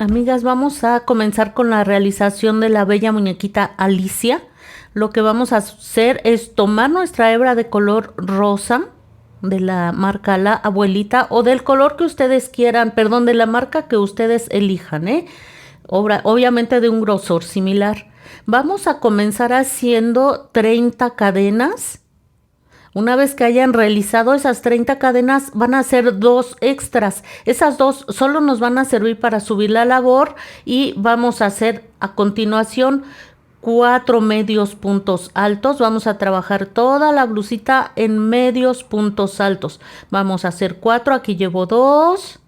Amigas, vamos a comenzar con la realización de la bella muñequita Alicia. Lo que vamos a hacer es tomar nuestra hebra de color rosa de la marca La Abuelita o del color que ustedes quieran, perdón, de la marca que ustedes elijan, obviamente de un grosor similar. Vamos a comenzar haciendo 30 cadenas. Una vez que hayan realizado esas 30 cadenas, van a hacer 2 extras. Esas 2 solo nos van a servir para subir la labor y vamos a hacer a continuación 4 medios puntos altos. Vamos a trabajar toda la blusita en medios puntos altos. Vamos a hacer 4, aquí llevo 2,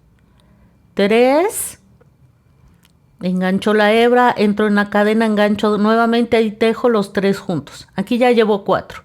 3. Engancho la hebra, entro en la cadena, engancho nuevamente y tejo los 3 juntos. Aquí ya llevo 4.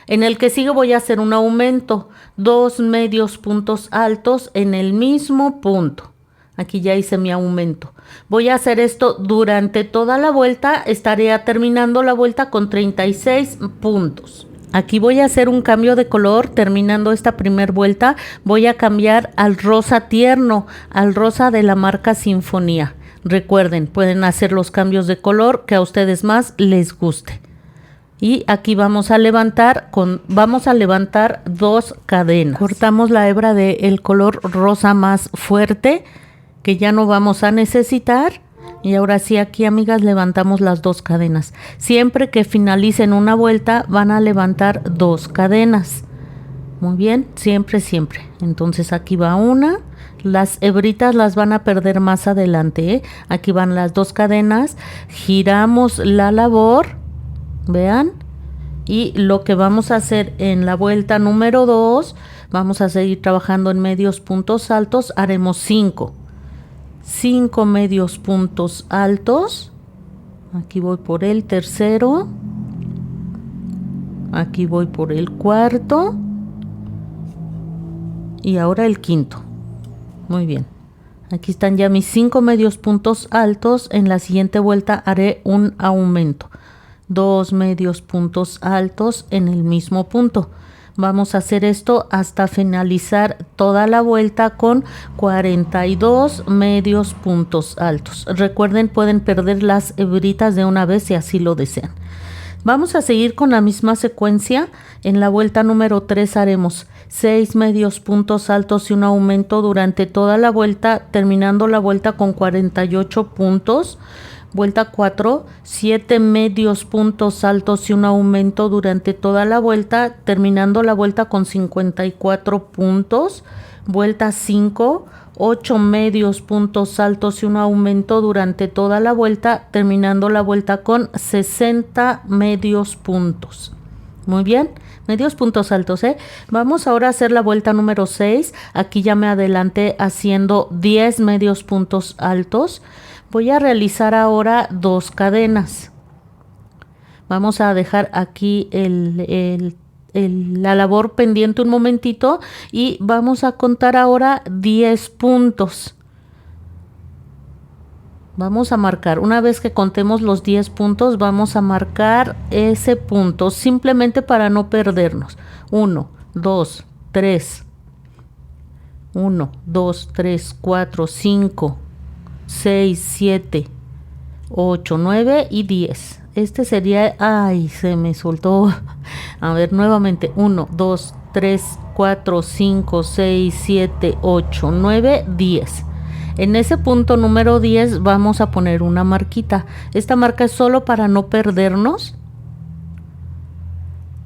En el que sigue voy a hacer un aumento, 2 medios puntos altos en el mismo punto. Aquí ya hice mi aumento. Voy a hacer esto durante toda la vuelta. Estaré terminando la vuelta con 36 puntos. Aquí voy a hacer un cambio de color. Terminando esta primera vuelta, voy a cambiar al rosa tierno, al rosa de la marca Sinfonía. Recuerden, pueden hacer los cambios de color que a ustedes más les guste. Y aquí vamos a levantar 2 cadenas. Cortamos la hebra del color rosa más fuerte que ya no vamos a necesitar. Y ahora sí, aquí, amigas, levantamos las 2 cadenas. Siempre que finalicen una vuelta van a levantar 2 cadenas. Muy bien, siempre. Entonces aquí va una. Las hebritas las van a perder más adelante, Aquí van las 2 cadenas. Giramos la labor. Vean, y lo que vamos a hacer en la vuelta número 2, vamos a seguir trabajando en medios puntos altos. Haremos 5 medios puntos altos. Aquí voy por el tercero, aquí voy por el cuarto y ahora el quinto. Muy bien, aquí están ya mis 5 medios puntos altos. En la siguiente vuelta haré un aumento, 2 medios puntos altos en el mismo punto. Vamos a hacer esto hasta finalizar toda la vuelta con 42 medios puntos altos. Recuerden, pueden perder las hebritas de una vez si así lo desean. Vamos a seguir con la misma secuencia. En la vuelta número 3 haremos 6 medios puntos altos y un aumento durante toda la vuelta, terminando la vuelta con 48 puntos. Vuelta 4, 7 medios puntos altos y un aumento durante toda la vuelta, terminando la vuelta con 54 puntos. Vuelta 5, 8 medios puntos altos y un aumento durante toda la vuelta, terminando la vuelta con 60 medios puntos. Muy bien, medios puntos altos, Vamos ahora a hacer la vuelta número 6. Aquí ya me adelanté haciendo 10 medios puntos altos. Voy a realizar ahora 2 cadenas. Vamos a dejar aquí la labor pendiente un momentito y vamos a contar ahora 10 puntos. Vamos a marcar, una vez que contemos los 10 puntos, vamos a marcar ese punto simplemente para no perdernos. 1, 2, 3. 1, 2, 3, 4, 5. 6, 7, 8, 9 y 10. Este sería, ay, se me soltó. A ver, nuevamente, 1, 2, 3, 4, 5, 6, 7, 8, 9, 10. En ese punto número 10 vamos a poner una marquita. Esta marca es solo para no perdernos.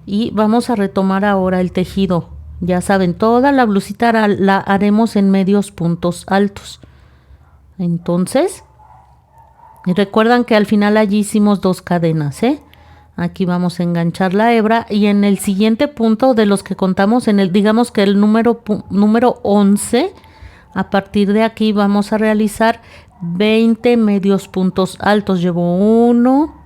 Y vamos a retomar ahora el tejido. Ya saben, toda la blusita la haremos en medios puntos altos. Entonces, recuerdan que al final allí hicimos 2 cadenas, Aquí vamos a enganchar la hebra y en el siguiente punto de los que contamos, digamos que el número 11, a partir de aquí vamos a realizar 20 medios puntos altos. Llevo 1,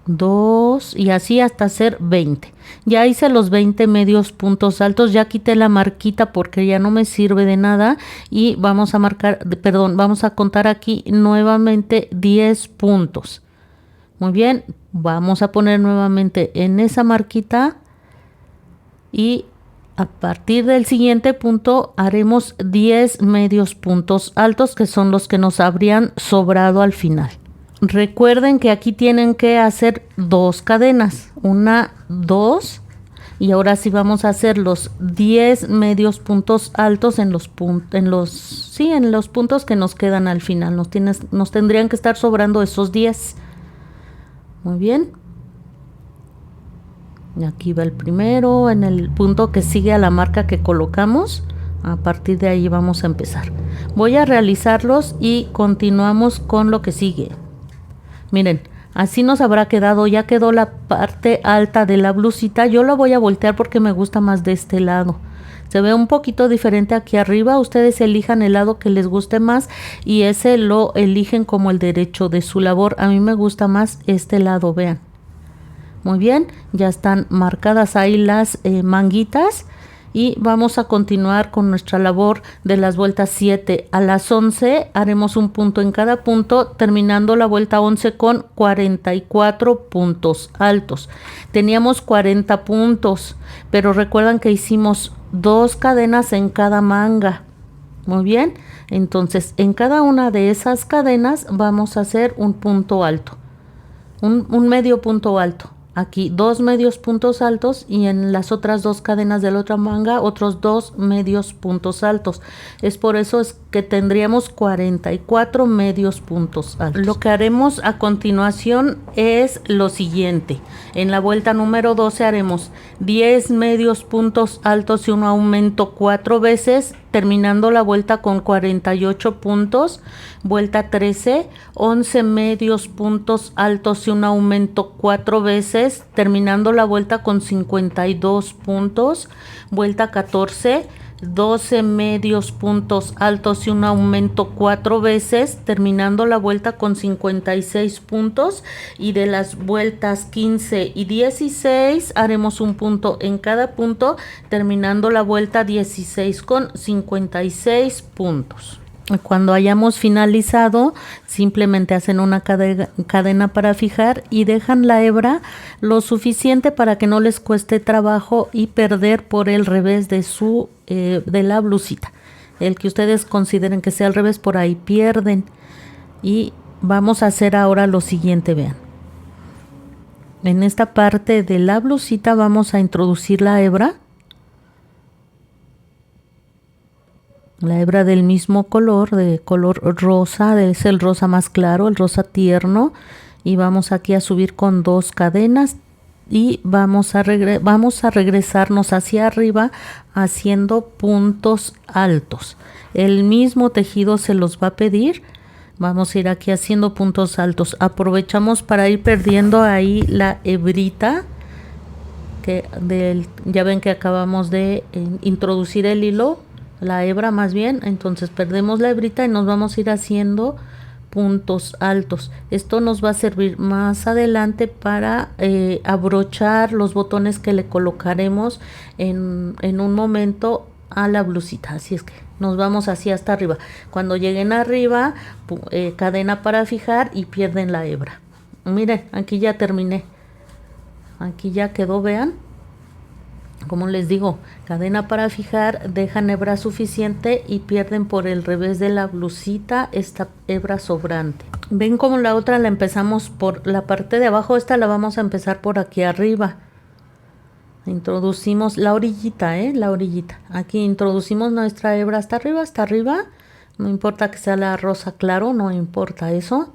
2 y así hasta hacer 20. Ya hice los 20 medios puntos altos, ya quité la marquita porque ya no me sirve de nada y vamos a vamos a contar aquí nuevamente 10 puntos. Muy bien, vamos a poner nuevamente en esa marquita y A partir del siguiente punto haremos 10 medios puntos altos, que son los que nos habrían sobrado al final. Recuerden que aquí tienen que hacer 2 cadenas, 1, 2, y ahora sí vamos a hacer los 10 medios puntos altos en los puntos que nos quedan al final. Nos tendrían que estar sobrando esos 10. Muy bien. Y aquí va el primero, en el punto que sigue a la marca que colocamos. A partir de ahí vamos a empezar. Voy a realizarlos y continuamos con lo que sigue. Miren, así nos habrá quedado, ya quedó la parte alta de la blusita. Yo la voy a voltear porque me gusta más de este lado. Se ve un poquito diferente aquí arriba. Ustedes elijan el lado que les guste más y ese lo eligen como el derecho de su labor. A mí me gusta más este lado, vean. Muy bien, ya están marcadas ahí las manguitas. Y vamos a continuar con nuestra labor de las vueltas 7 a las 11. Haremos un punto en cada punto, terminando la vuelta 11 con 44 puntos altos. Teníamos 40 puntos, pero recuerdan que hicimos 2 cadenas en cada manga. Muy bien, entonces en cada una de esas cadenas vamos a hacer un punto alto, un medio punto alto. Aquí 2 medios puntos altos y en las otras 2 cadenas de la otra manga otros 2 medios puntos altos. Es por eso es que tendríamos 44 medios puntos altos. Lo que haremos a continuación es lo siguiente. En la vuelta número 12 haremos 10 medios puntos altos y un aumento 4 veces, terminando la vuelta con 48 puntos. Vuelta 13, 11 medios puntos altos y un aumento 4 veces, terminando la vuelta con 52 puntos. Vuelta 14, 12 medios puntos altos y un aumento 4 veces, terminando la vuelta con 56 puntos. Y de las vueltas 15 y 16 haremos un punto en cada punto, terminando la vuelta 16 con 56 puntos. Cuando hayamos finalizado, simplemente hacen una cadena para fijar y dejan la hebra lo suficiente para que no les cueste trabajo y perder por el revés de la blusita. El que ustedes consideren que sea al revés, por ahí pierden. Y vamos a hacer ahora lo siguiente, vean. En esta parte de la blusita vamos a introducir la hebra. La hebra del mismo color, de color rosa, es el rosa más claro, el rosa tierno. Y vamos aquí a subir con 2 cadenas y vamos a regresarnos hacia arriba haciendo puntos altos. El mismo tejido se los va a pedir. Vamos a ir aquí haciendo puntos altos. Aprovechamos para ir perdiendo ahí la hebrita. Ya ven que acabamos de introducir el hilo. La hebra más bien, entonces perdemos la hebrita y nos vamos a ir haciendo puntos altos. Esto nos va a servir más adelante para abrochar los botones que le colocaremos en un momento a la blusita. Así es que nos vamos así hasta arriba. Cuando lleguen arriba, cadena para fijar y pierden la hebra. Miren, aquí ya terminé. Aquí ya quedó, vean. Como les digo, cadena para fijar, dejan hebra suficiente y pierden por el revés de la blusita esta hebra sobrante. Ven como la otra la empezamos por la parte de abajo, esta la vamos a empezar por aquí arriba. Introducimos la orillita, la orillita. Aquí introducimos nuestra hebra hasta arriba. No importa que sea la rosa claro, no importa eso.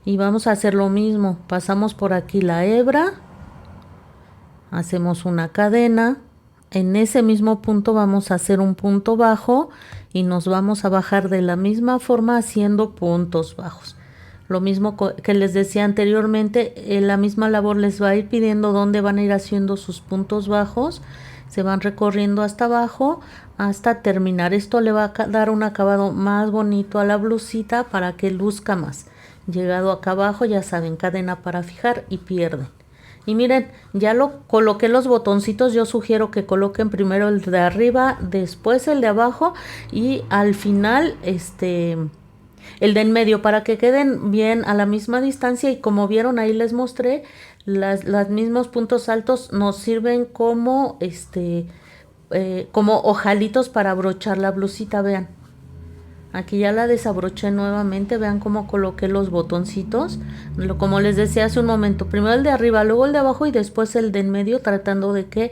Y vamos a hacer lo mismo, pasamos por aquí la hebra. Hacemos una cadena, en ese mismo punto vamos a hacer un punto bajo y nos vamos a bajar de la misma forma haciendo puntos bajos. Lo mismo que les decía anteriormente, la misma labor les va a ir pidiendo dónde van a ir haciendo sus puntos bajos. Se van recorriendo hasta abajo hasta terminar. Esto le va a dar un acabado más bonito a la blusita para que luzca más. Llegado acá abajo, ya saben, cadena para fijar y pierden. Y miren, ya lo coloqué los botoncitos. Yo sugiero que coloquen primero el de arriba, después el de abajo y al final el de en medio, para que queden bien a la misma distancia. Y como vieron ahí les mostré, los mismos puntos altos nos sirven como como ojalitos para abrochar la blusita, vean. Aquí ya la desabroché nuevamente, vean cómo coloqué los botoncitos, como les decía hace un momento, primero el de arriba, luego el de abajo y después el de en medio, tratando de que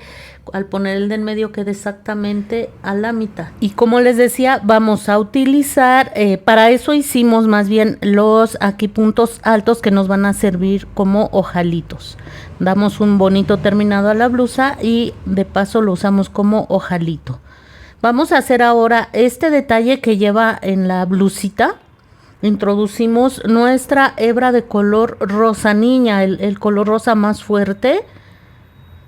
al poner el de en medio quede exactamente a la mitad. Y como les decía, vamos a utilizar, para eso hicimos más bien los aquí puntos altos que nos van a servir como ojalitos. Damos un bonito terminado a la blusa y de paso lo usamos como ojalito. Vamos a hacer ahora este detalle que lleva en la blusita. Introducimos nuestra hebra de color rosa niña, el color rosa más fuerte.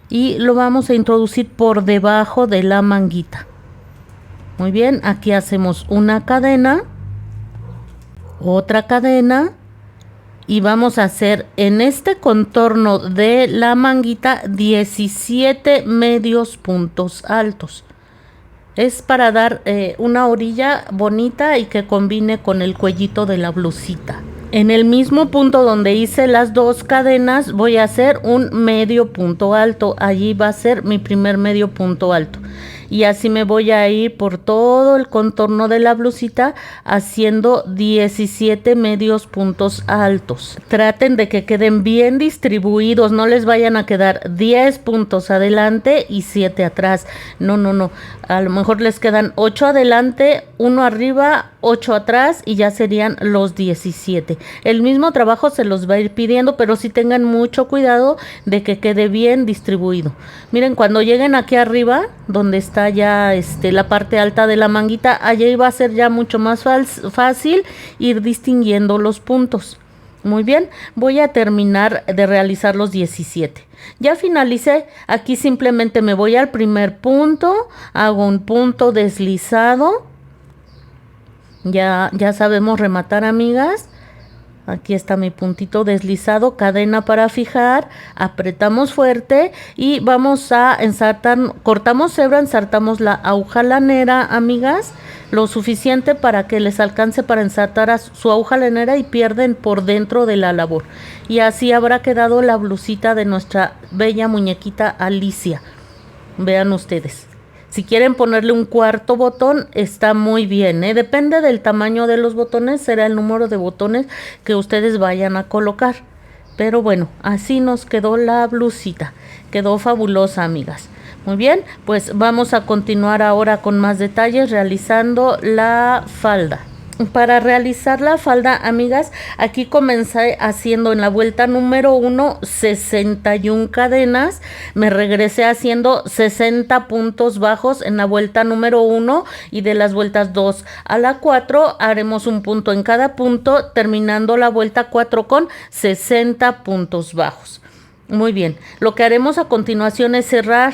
Y lo vamos a introducir por debajo de la manguita. Muy bien, aquí hacemos una cadena, otra cadena. Y vamos a hacer en este contorno de la manguita 17 medios puntos altos. Es para dar una orilla bonita y que combine con el cuellito de la blusita. En el mismo punto donde hice las dos cadenas voy a hacer un medio punto alto. Allí va a ser mi primer medio punto alto. Y así me voy a ir por todo el contorno de la blusita haciendo 17 medios puntos altos. Traten de que queden bien distribuidos, no les vayan a quedar 10 puntos adelante y 7 atrás. No, no, no. A lo mejor les quedan 8 adelante, 1 arriba, 8 atrás y ya serían los 17. El mismo trabajo se los va a ir pidiendo, pero sí tengan mucho cuidado de que quede bien distribuido. Miren, cuando lleguen aquí arriba, donde está ya la parte alta de la manguita, allí va a ser ya mucho más fácil ir distinguiendo los puntos. Muy bien, voy a terminar de realizar los 17. Ya finalicé, aquí simplemente me voy al primer punto, hago un punto deslizado. Ya sabemos rematar, amigas. Aquí está mi puntito deslizado, cadena para fijar, apretamos fuerte y vamos a ensartar, cortamos hebra, ensartamos la aguja lanera, amigas, lo suficiente para que les alcance para ensartar a su aguja lanera y pierden por dentro de la labor. Y así habrá quedado la blusita de nuestra bella muñequita Alicia. Vean ustedes. Si quieren ponerle un cuarto botón, está muy bien, ¿eh? Depende del tamaño de los botones, será el número de botones que ustedes vayan a colocar. Pero bueno, así nos quedó la blusita. Quedó fabulosa, amigas. Muy bien, pues vamos a continuar ahora con más detalles realizando la falda. Para realizar la falda, amigas, aquí comencé haciendo en la vuelta número 1 61 cadenas, me regresé haciendo 60 puntos bajos en la vuelta número 1 y de las vueltas 2 a la 4 haremos un punto en cada punto, terminando la vuelta 4 con 60 puntos bajos. Muy bien, lo que haremos a continuación es cerrar.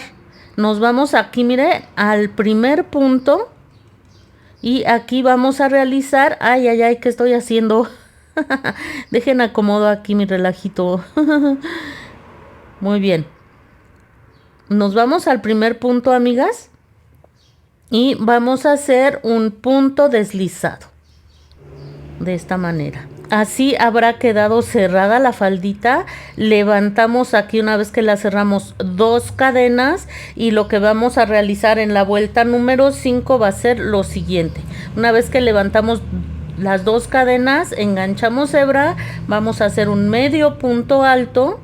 Nos vamos aquí, mire, al primer punto. Y aquí vamos a realizar, ay, ¿qué estoy haciendo? Dejen acomodo aquí mi relajito. Muy bien. Nos vamos al primer punto, amigas. Y vamos a hacer un punto deslizado. De esta manera. Así habrá quedado cerrada la faldita. Levantamos aquí una vez que la cerramos 2 cadenas y lo que vamos a realizar en la vuelta número 5 va a ser lo siguiente. Una vez que levantamos las 2 cadenas, enganchamos hebra, vamos a hacer un medio punto alto.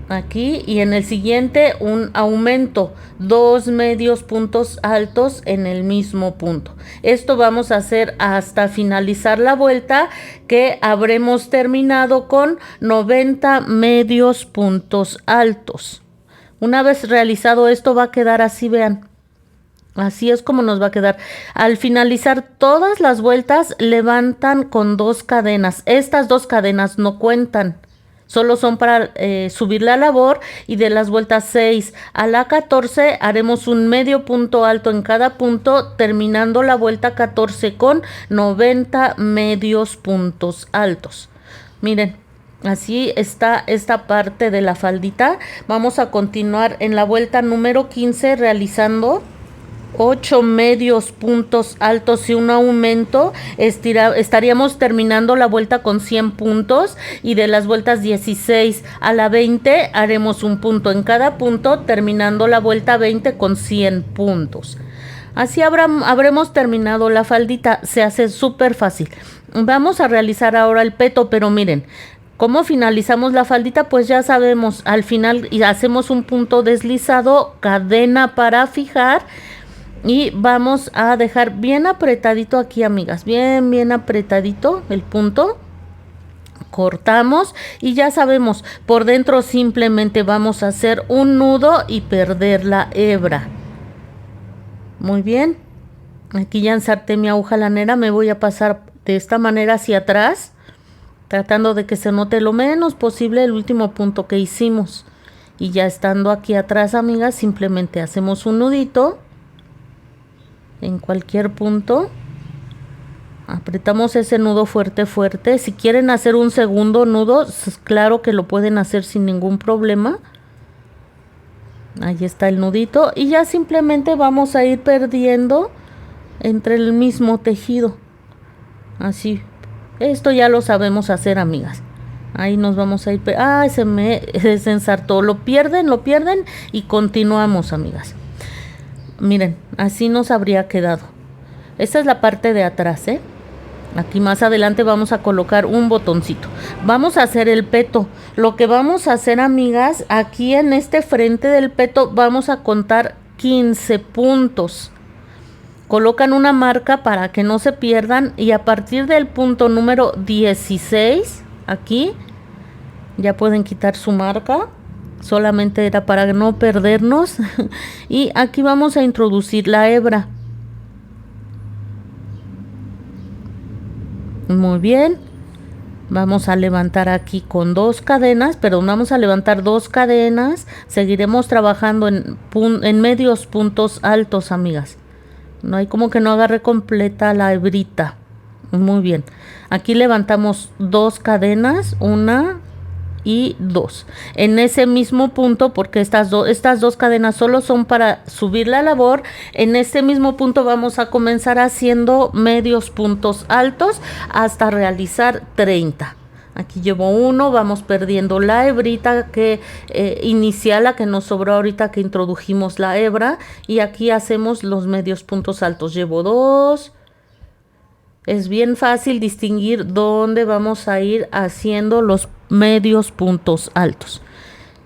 Aquí y en el siguiente un aumento, 2 medios puntos altos en el mismo punto. Esto vamos a hacer hasta finalizar la vuelta, que habremos terminado con 90 medios puntos altos. Una vez realizado esto va a quedar así, vean. Así es como nos va a quedar. Al finalizar todas las vueltas levantan con 2 cadenas. Estas 2 cadenas no cuentan. Solo son para subir la labor y de las vueltas 6 a la 14 haremos un medio punto alto en cada punto, terminando la vuelta 14 con 90 medios puntos altos. Miren, así está esta parte de la faldita. Vamos a continuar en la vuelta número 15 realizando 8 medios puntos altos y un aumento, estaríamos terminando la vuelta con 100 puntos, y de las vueltas 16 a la 20 haremos un punto en cada punto, terminando la vuelta 20 con 100 puntos. Así habremos terminado la faldita. Se hace súper fácil. Vamos a realizar ahora el peto, pero miren, ¿cómo finalizamos la faldita? Pues ya sabemos, al final hacemos un punto deslizado, cadena para fijar, y vamos a dejar bien apretadito aquí, amigas, bien apretadito el punto. Cortamos y ya sabemos, por dentro simplemente vamos a hacer un nudo y perder la hebra. Muy bien, aquí ya ensarté mi aguja lanera, me voy a pasar de esta manera hacia atrás, tratando de que se note lo menos posible el último punto que hicimos. Y ya estando aquí atrás, amigas, simplemente hacemos un nudito en cualquier punto, apretamos ese nudo fuerte. Si quieren hacer un segundo nudo, claro que lo pueden hacer sin ningún problema. Ahí está el nudito, y ya simplemente vamos a ir perdiendo entre el mismo tejido, así. Esto ya lo sabemos hacer, amigas. Ahí nos vamos a ir, se me desensartó, lo pierden y continuamos, amigas. Miren, así nos habría quedado. Esta es la parte de atrás, Aquí más adelante vamos a colocar un botoncito. Vamos a hacer el peto. Lo que vamos a hacer, amigas, aquí en este frente del peto vamos a contar 15 puntos. Colocan una marca para que no se pierdan, y a partir del punto número 16, aquí ya pueden quitar su marca. Solamente era para no perdernos. Y aquí vamos a introducir la hebra. Muy bien. Vamos a levantar aquí con 2 cadenas, perdón, vamos a levantar 2 cadenas. Seguiremos trabajando en medios puntos altos, amigas. No hay como que no agarre completa la hebrita. Muy bien. Aquí levantamos 2 cadenas, 1 y 2 en ese mismo punto, porque estas dos cadenas solo son para subir la labor. En este mismo punto vamos a comenzar haciendo medios puntos altos hasta realizar 30. Aquí llevo 1, vamos perdiendo la hebrita que inicial, la que nos sobró ahorita que introdujimos la hebra, y aquí hacemos los medios puntos altos. Llevo 2. Es bien fácil distinguir dónde vamos a ir haciendo los medios puntos altos.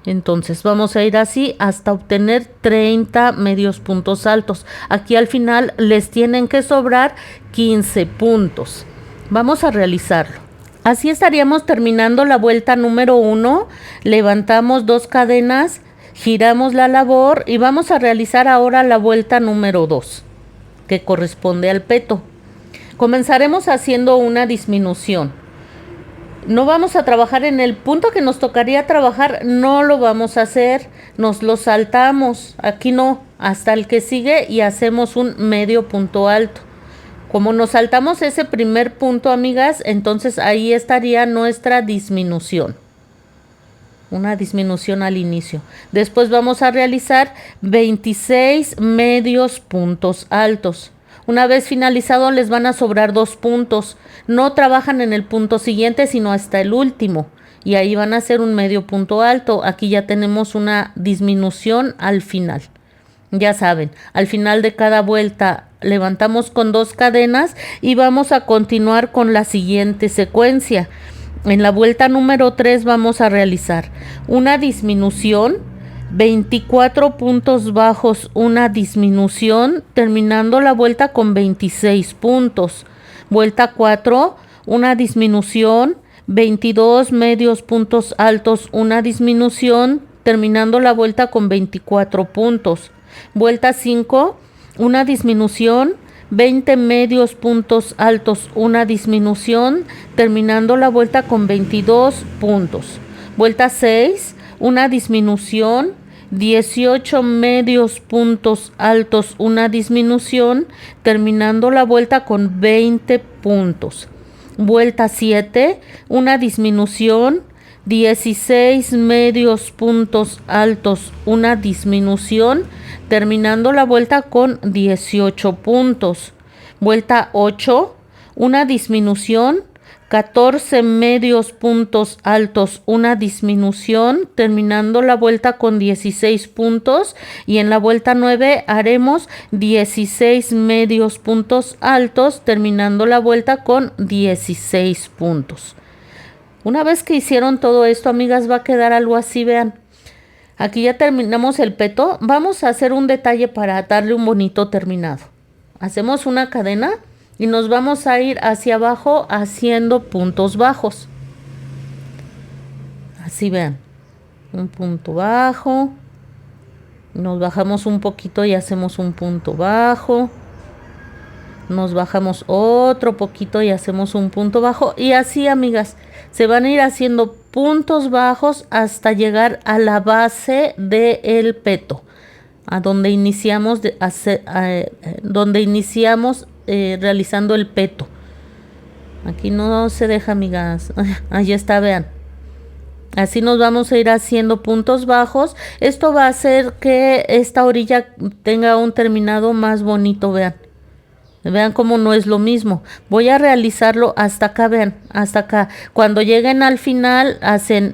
Entonces vamos a ir así hasta obtener 30 medios puntos altos. Aquí al final les tienen que sobrar 15 puntos. Vamos a realizarlo. Así estaríamos terminando la vuelta número 1. Levantamos 2 cadenas, giramos la labor y vamos a realizar ahora la vuelta número 2, que corresponde al peto. Comenzaremos haciendo una disminución. No vamos a trabajar en el punto que nos tocaría trabajar, no lo vamos a hacer, nos lo saltamos, aquí no, hasta el que sigue, y hacemos un medio punto alto. Como nos saltamos ese primer punto, amigas, entonces ahí estaría nuestra disminución. Una disminución al inicio. Después vamos a realizar 26 medios puntos altos. Una vez finalizado les van a sobrar 2 puntos. No trabajan en el punto siguiente, sino hasta el último. Y ahí van a hacer un medio punto alto. Aquí ya tenemos una disminución al final. Ya saben, al final de cada vuelta levantamos con 2 cadenas y vamos a continuar con la siguiente secuencia. En la vuelta número 3 vamos a realizar una disminución, 24 puntos bajos, una disminución, terminando la vuelta con 26 puntos. Vuelta 4, una disminución, 22 medios puntos altos, una disminución, terminando la vuelta con 24 puntos. Vuelta 5, una disminución, 20 medios puntos altos, una disminución, terminando la vuelta con 22 puntos. Vuelta 6, una disminución, 18 medios puntos altos, una disminución, terminando la vuelta con 20 puntos. Vuelta 7, una disminución, 16 medios puntos altos, una disminución, terminando la vuelta con 18 puntos. Vuelta 8, una disminución, 14 medios puntos altos, una disminución, terminando la vuelta con 16 puntos. Y en la vuelta 9 haremos 16 medios puntos altos, terminando la vuelta con 16 puntos. Una vez que hicieron todo esto, amigas, va a quedar algo así, vean. Aquí ya terminamos el peto. Vamos a hacer un detalle para darle un bonito terminado. Hacemos una cadena y nos vamos a ir hacia abajo haciendo puntos bajos. Así vean. Un punto bajo. Nos bajamos un poquito y hacemos un punto bajo. Nos bajamos otro poquito y hacemos un punto bajo. Y así, amigas, se van a ir haciendo puntos bajos hasta llegar a la base del peto, a donde iniciamos realizando el peto. Aquí no se deja, amigas. Ahí está, vean. Así nos vamos a ir haciendo puntos bajos. Esto va a hacer que esta orilla tenga un terminado más bonito, vean. Vean cómo no es lo mismo. Voy a realizarlo hasta acá, vean, hasta acá. Cuando lleguen al final, hacen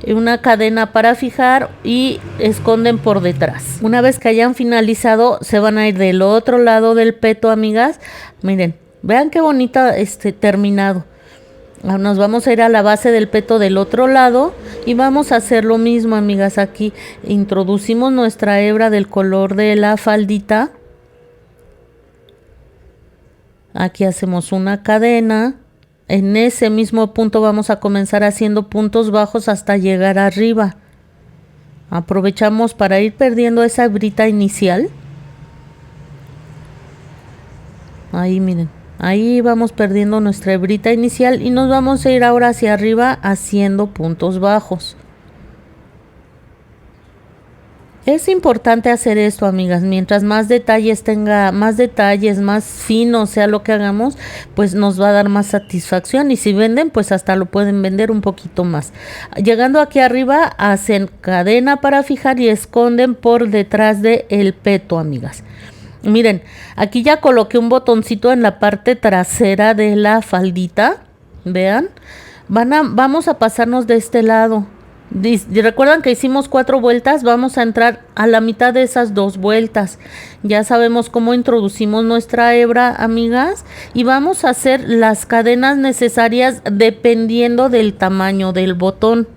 una cadena para fijar y esconden por detrás. Una vez que hayan finalizado, se van a ir del otro lado del peto, amigas. Miren, vean qué bonita terminado. Nos vamos a ir a la base del peto del otro lado y vamos a hacer lo mismo, amigas. Aquí introducimos nuestra hebra del color de la faldita. Aquí hacemos una cadena. En ese mismo punto vamos a comenzar haciendo puntos bajos hasta llegar arriba. Aprovechamos para ir perdiendo esa hebrita inicial. Ahí miren, ahí vamos perdiendo nuestra hebrita inicial y nos vamos a ir ahora hacia arriba haciendo puntos bajos. Es importante hacer esto, amigas. Mientras más detalles tenga, más detalles, más fino sea lo que hagamos, pues nos va a dar más satisfacción. Y si venden, pues hasta lo pueden vender un poquito más. Llegando aquí arriba, hacen cadena para fijar y esconden por detrás del peto, amigas. Miren, aquí ya coloqué un botoncito en la parte trasera de la faldita. Vean, vamos a pasarnos de este lado. Recuerdan que hicimos 4 vueltas, vamos a entrar a la mitad de esas 2 vueltas. Ya sabemos cómo introducimos nuestra hebra, amigas, y vamos a hacer las cadenas necesarias dependiendo del tamaño del botón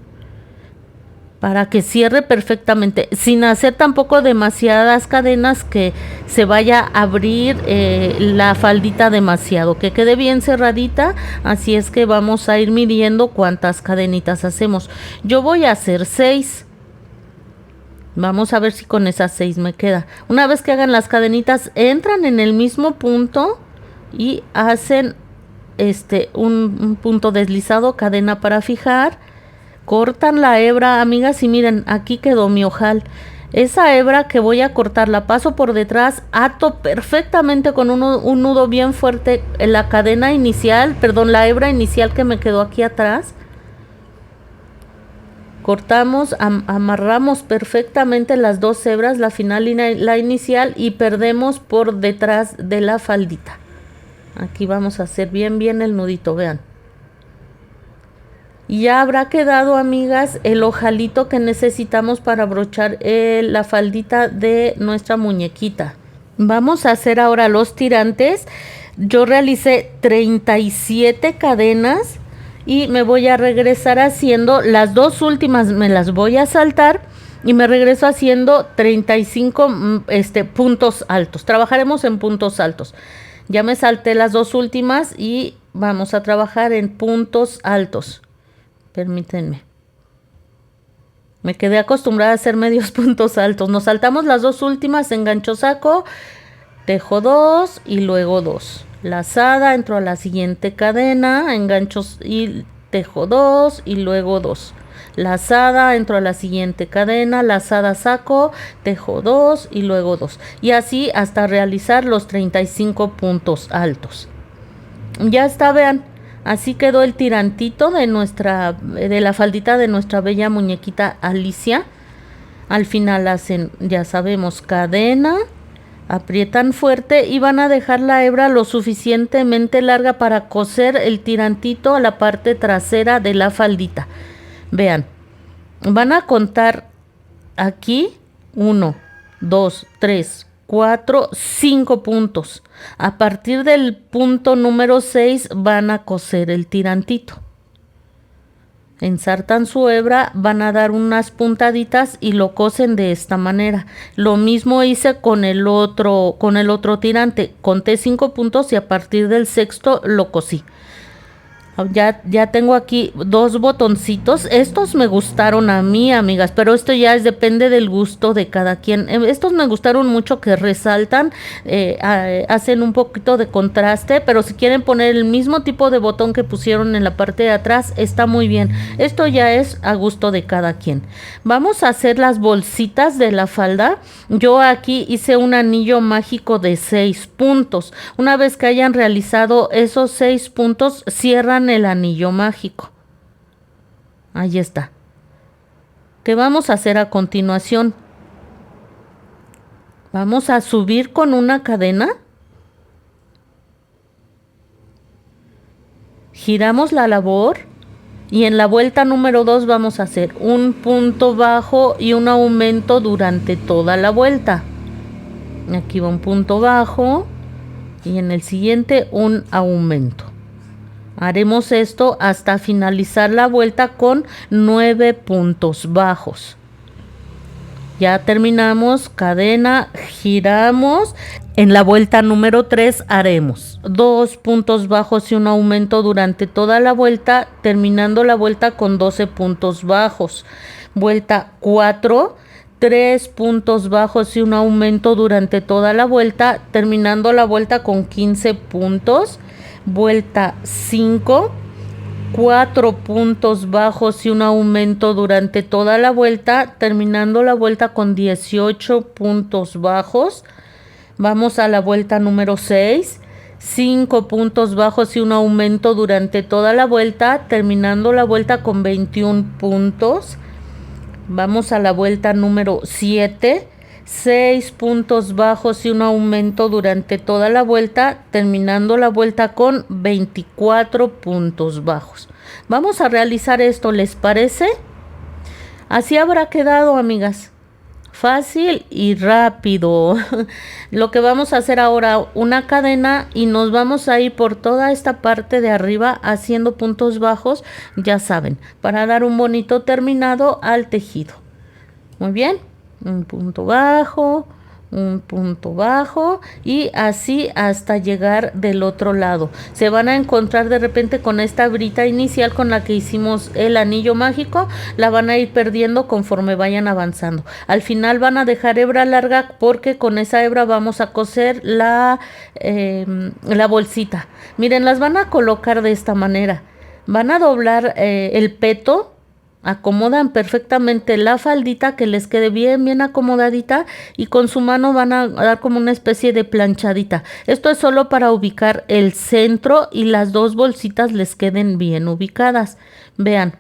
para que cierre perfectamente, sin hacer tampoco demasiadas cadenas que se vaya a abrir la faldita demasiado, que quede bien cerradita. Así es que vamos a ir midiendo cuántas cadenitas hacemos. Yo voy a hacer 6. Vamos a ver si con esas 6 me queda. Una vez que hagan las cadenitas, entran en el mismo punto y hacen un punto deslizado, cadena para fijar. Cortan la hebra, amigas, y miren, aquí quedó mi ojal. Esa hebra que voy a cortar la paso por detrás, ato perfectamente con un nudo bien fuerte en la cadena inicial, perdón, la hebra inicial que me quedó aquí atrás. Cortamos, amarramos perfectamente las 2 hebras, la final y la inicial, y perdemos por detrás de la faldita. Aquí vamos a hacer bien el nudito, vean. Y ya habrá quedado, amigas, el ojalito que necesitamos para brochar la faldita de nuestra muñequita. Vamos a hacer ahora los tirantes. Yo realicé 37 cadenas y me voy a regresar haciendo las 2 últimas, me las voy a saltar y me regreso haciendo 35 puntos altos. Trabajaremos en puntos altos. Ya me salté las 2 últimas y vamos a trabajar en puntos altos. Permítanme. Me quedé acostumbrada a hacer medios puntos altos. Nos saltamos las 2 últimas, engancho saco, tejo 2 y luego 2. Lazada, entro a la siguiente cadena, engancho y tejo 2 y luego 2. Lazada, entro a la siguiente cadena, lazada, saco, tejo 2 y luego 2. Y así hasta realizar los 35 puntos altos. Ya está, vean. Así quedó el tirantito de la faldita de nuestra bella muñequita Alicia. Al final hacen, ya sabemos, cadena, aprietan fuerte y van a dejar la hebra lo suficientemente larga para coser el tirantito a la parte trasera de la faldita. Vean, van a contar aquí 1, 2, 3, 4, 5 puntos. A partir del punto número 6 van a coser el tirantito. Ensartan su hebra, van a dar unas puntaditas y lo cosen de esta manera. Lo mismo hice con el otro tirante. Conté 5 puntos y a partir del sexto lo cosí. Ya tengo aquí 2 botoncitos. Estos me gustaron a mí, amigas, pero esto ya depende del gusto de cada quien. Estos me gustaron mucho, que resaltan, hacen un poquito de contraste, pero si quieren poner el mismo tipo de botón que pusieron en la parte de atrás, está muy bien. Esto ya es a gusto de cada quien. Vamos a hacer las bolsitas de la falda. Yo aquí hice un anillo mágico de 6 puntos. Una vez que hayan realizado esos 6 puntos, cierran el anillo mágico. Ahí está. ¿Qué vamos a hacer a continuación? Vamos a subir con una cadena. Giramos la labor y en la vuelta número 2 vamos a hacer un punto bajo y un aumento durante toda la vuelta. Aquí va un punto bajo y en el siguiente un aumento. Haremos esto hasta finalizar la vuelta con 9 puntos bajos. Ya terminamos, cadena, giramos. En la vuelta número 3 haremos 2 puntos bajos y un aumento durante toda la vuelta, terminando la vuelta con 12 puntos bajos. Vuelta 4, 3 puntos bajos y un aumento durante toda la vuelta, terminando la vuelta con 15 puntos. Vuelta 5, 4 puntos bajos y un aumento durante toda la vuelta, terminando la vuelta con 18 puntos bajos. Vamos a la vuelta número 6, 5 puntos bajos y un aumento durante toda la vuelta, terminando la vuelta con 21 puntos. Vamos a la vuelta número 7, 6 puntos bajos y un aumento durante toda la vuelta, terminando la vuelta con 24 puntos bajos. Vamos a realizar esto, ¿les parece? Así habrá quedado, amigas. Fácil y rápido. Lo que vamos a hacer ahora, una cadena, y nos vamos a ir por toda esta parte de arriba haciendo puntos bajos, ya saben, para dar un bonito terminado al tejido. Muy bien. Un punto bajo y así hasta llegar del otro lado. Se van a encontrar de repente con esta hebrita inicial con la que hicimos el anillo mágico, la van a ir perdiendo conforme vayan avanzando. Al final van a dejar hebra larga porque con esa hebra vamos a coser la bolsita. Miren, las van a colocar de esta manera. Van a doblar el peto. Acomodan perfectamente la faldita, que les quede bien acomodadita, y con su mano van a dar como una especie de planchadita. Esto es solo para ubicar el centro y las 2 bolsitas les queden bien ubicadas. Vean,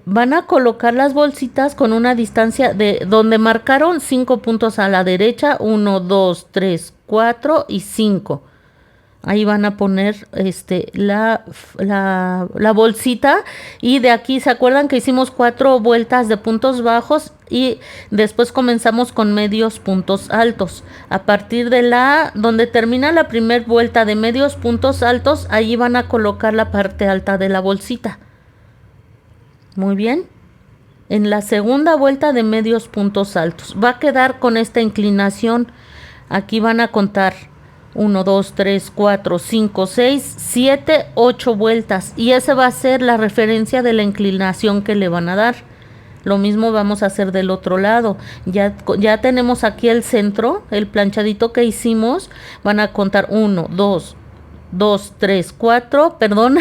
van a colocar las bolsitas con una distancia de donde marcaron 5 puntos a la derecha, 1, 2, 3, 4 y 5. Ahí van a poner la bolsita, y de aquí se acuerdan que hicimos 4 vueltas de puntos bajos y después comenzamos con medios puntos altos. A partir de donde termina la primera vuelta de medios puntos altos, ahí van a colocar la parte alta de la bolsita. Muy bien. En la segunda vuelta de medios puntos altos va a quedar con esta inclinación. Aquí van a contar 1, 2, 3, 4, 5, 6, 7, 8 vueltas. Y esa va a ser la referencia de la inclinación que le van a dar. Lo mismo vamos a hacer del otro lado. Ya tenemos aquí el centro, el planchadito que hicimos. Van a contar 1, 2, 3, 4, perdón,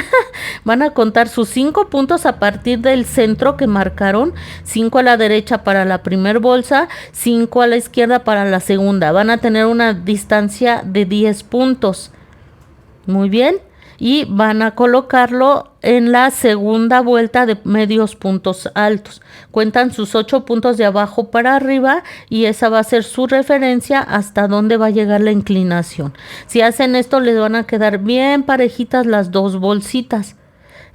van a contar sus 5 puntos a partir del centro que marcaron, 5 a la derecha para la primer bolsa, 5 a la izquierda para la segunda. Van a tener una distancia de 10 puntos. Muy bien. y van a colocarlo en la segunda vuelta de medios puntos altos. Cuentan sus 8 puntos de abajo para arriba y esa va a ser su referencia hasta dónde va a llegar la inclinación. Si hacen esto, les van a quedar bien parejitas las dos bolsitas.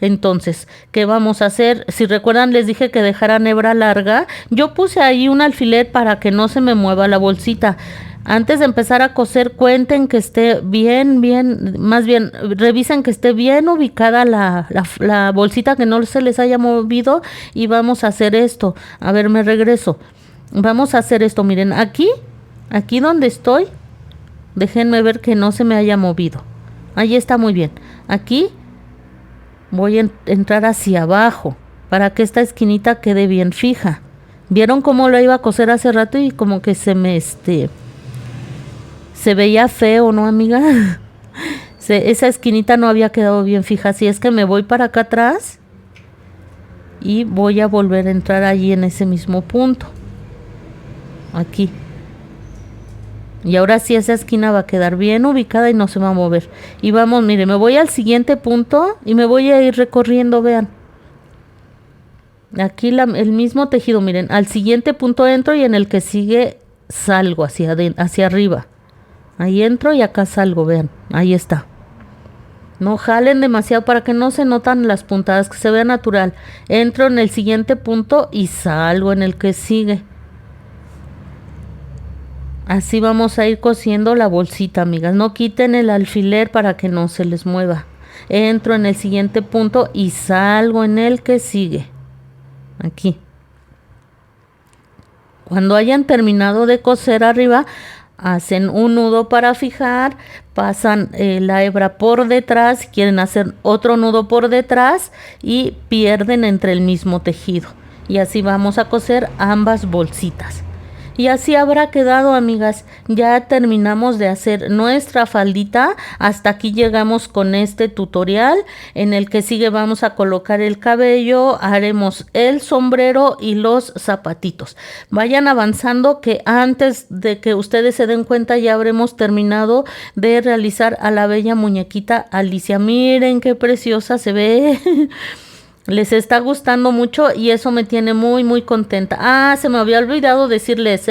Entonces, ¿qué vamos a hacer? Si recuerdan, les dije que dejaran hebra larga. Yo puse ahí un alfiler para que no se me mueva la bolsita. Antes de empezar a coser, cuenten que esté más bien, revisen que esté bien ubicada la bolsita, que no se les haya movido, y vamos a hacer esto. A ver, me regreso. Vamos a hacer esto, miren, aquí donde estoy, déjenme ver que no se me haya movido. Ahí está, muy bien. Aquí voy a entrar hacia abajo para que esta esquinita quede bien fija. ¿Vieron cómo lo iba a coser hace rato y como que se veía feo, ¿no, amiga? Esa esquinita no había quedado bien fija, así es que me voy para acá atrás y voy a volver a entrar allí en ese mismo punto. Aquí. Y ahora sí esa esquina va a quedar bien ubicada y no se va a mover. Y vamos, mire, me voy al siguiente punto y me voy a ir recorriendo, vean. Aquí el mismo tejido, miren, al siguiente punto entro y en el que sigue salgo hacia arriba. Ahí entro y acá salgo, vean, ahí está. No jalen demasiado para que no se notan las puntadas, que se vea natural. Entro en el siguiente punto y salgo en el que sigue. Así vamos a ir cosiendo la bolsita, amigas. No quiten el alfiler para que no se les mueva. Entro en el siguiente punto y salgo en el que sigue. Aquí. Cuando hayan terminado de coser arriba, hacen un nudo para fijar, pasan la hebra por detrás, si quieren hacer otro nudo por detrás, y pierden entre el mismo tejido. Y así vamos a coser ambas bolsitas. Y así habrá quedado, amigas. Ya terminamos de hacer nuestra faldita. Hasta aquí llegamos con este tutorial. En el que sigue vamos a colocar el cabello, haremos el sombrero y los zapatitos. Vayan avanzando, que antes de que ustedes se den cuenta ya habremos terminado de realizar a la bella muñequita Alicia. Miren qué preciosa se ve. Les está gustando mucho y eso me tiene muy muy contenta. Ah, se me había olvidado decirles,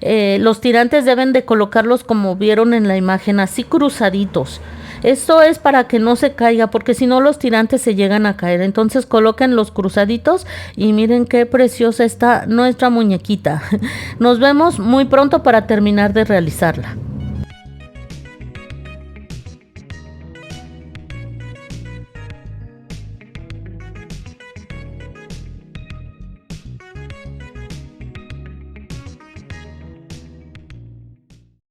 los tirantes deben de colocarlos como vieron en la imagen, así cruzaditos. Esto es para que no se caiga, porque si no los tirantes se llegan a caer. Entonces coloquen los cruzaditos y miren qué preciosa está nuestra muñequita. Nos vemos muy pronto para terminar de realizarla.